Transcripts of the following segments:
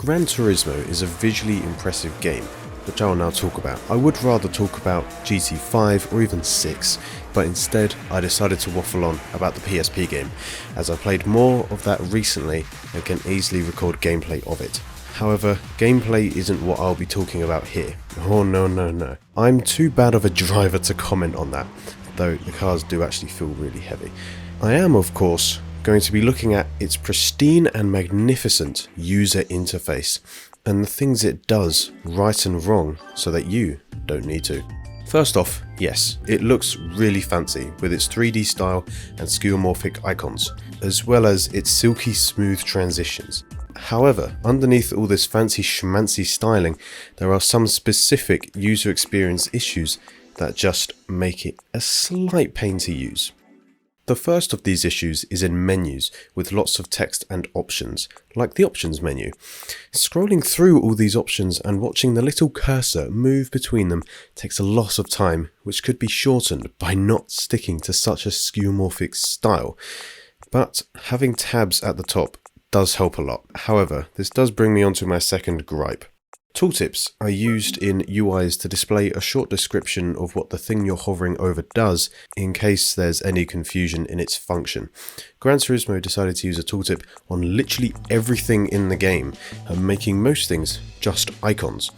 Gran Turismo is a visually impressive game, which I will now talk about. I would rather talk about GT5 or even 6, but instead I decided to waffle on about the PSP game, as I played more of that recently and can easily record gameplay of it. However, gameplay isn't what I'll be talking about here. Oh no. I'm too bad of a driver to comment on that, though the cars do actually feel really heavy. I am, of course, going to be looking at its pristine and magnificent user interface, and the things it does right and wrong so that you don't need to. First off, yes, it looks really fancy with its 3D style and skeuomorphic icons, as well as its silky smooth transitions. However, underneath all this fancy schmancy styling, there are some specific user experience issues that just make it a slight pain to use. The first of these issues is in menus with lots of text and options, like the options menu. Scrolling through all these options and watching the little cursor move between them takes a lot of time, which could be shortened by not sticking to such a skeuomorphic style. But having tabs at the top does help a lot. However, this does bring me on to my second gripe. Tooltips are used in UIs to display a short description of what the thing you're hovering over does in case there's any confusion in its function. Gran Turismo decided to use a tooltip on literally everything in the game and making most things just icons.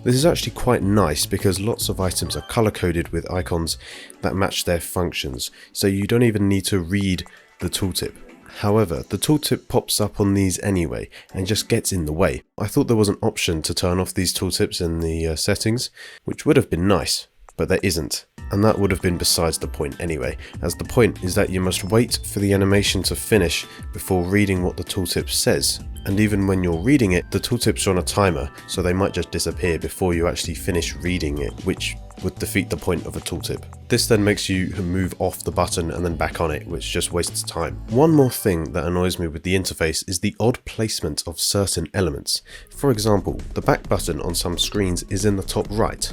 This is actually quite nice because lots of items are color coded with icons that match their functions, so you don't even need to read the tooltip. However, the tooltip pops up on these anyway and just gets in the way. I thought there was an option to turn off these tooltips in the settings, which would have been nice, but there isn't. And that would have been besides the point anyway, as the point is that you must wait for the animation to finish before reading what the tooltip says. And even when you're reading it, the tooltips are on a timer, so they might just disappear before you actually finish reading it, which would defeat the point of a tooltip. This then makes you move off the button and then back on it, which just wastes time. One more thing that annoys me with the interface is the odd placement of certain elements. For example, the back button on some screens is in the top right.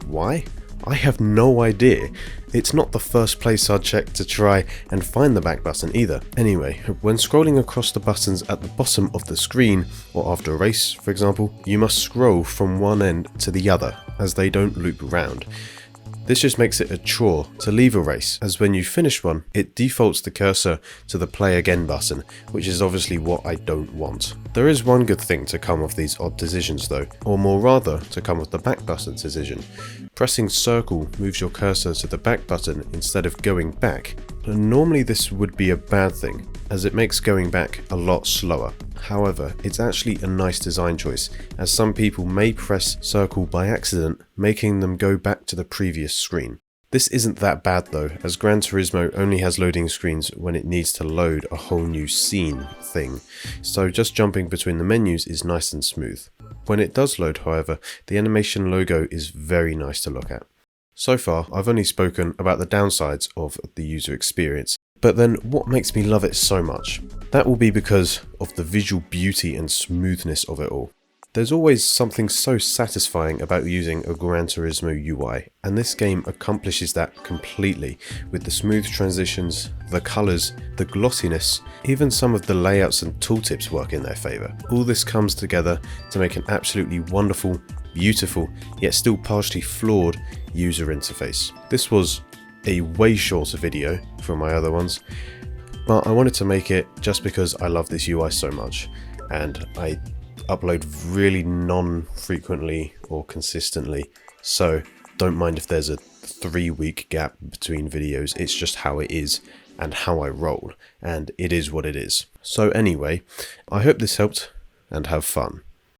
Why? I have no idea. It's not the first place I'd check to try and find the back button either. Anyway, when scrolling across the buttons at the bottom of the screen, or after a race for example, you must scroll from one end to the other, as they don't loop round. This just makes it a chore to leave a race, as when you finish one, it defaults the cursor to the play again button, which is obviously what I don't want. There is one good thing to come of these odd decisions though, or more rather to come of the back button decision. Pressing circle moves your cursor to the back button instead of going back. Normally this would be a bad thing, as it makes going back a lot slower. However, it's actually a nice design choice, as some people may press circle by accident, making them go back to the previous screen. This isn't that bad though, as Gran Turismo only has loading screens when it needs to load a whole new scene thing, so just jumping between the menus is nice and smooth. When it does load, however, the animation logo is very nice to look at. So far, I've only spoken about the downsides of the user experience. But then what makes me love it so much? That will be because of the visual beauty and smoothness of it all. There's always something so satisfying about using a Gran Turismo UI, and this game accomplishes that completely with the smooth transitions, the colours, the glossiness, even some of the layouts and tooltips work in their favour. All this comes together to make an absolutely wonderful, beautiful, yet still partially flawed user interface. This was a way shorter video from my other ones, but I wanted to make it just because I love this UI so much, and I upload really non-frequently or consistently, so don't mind if there's a 3-week gap between videos. It's just how it is and how I roll, and it is what it is. So anyway, I hope this helped, and have fun.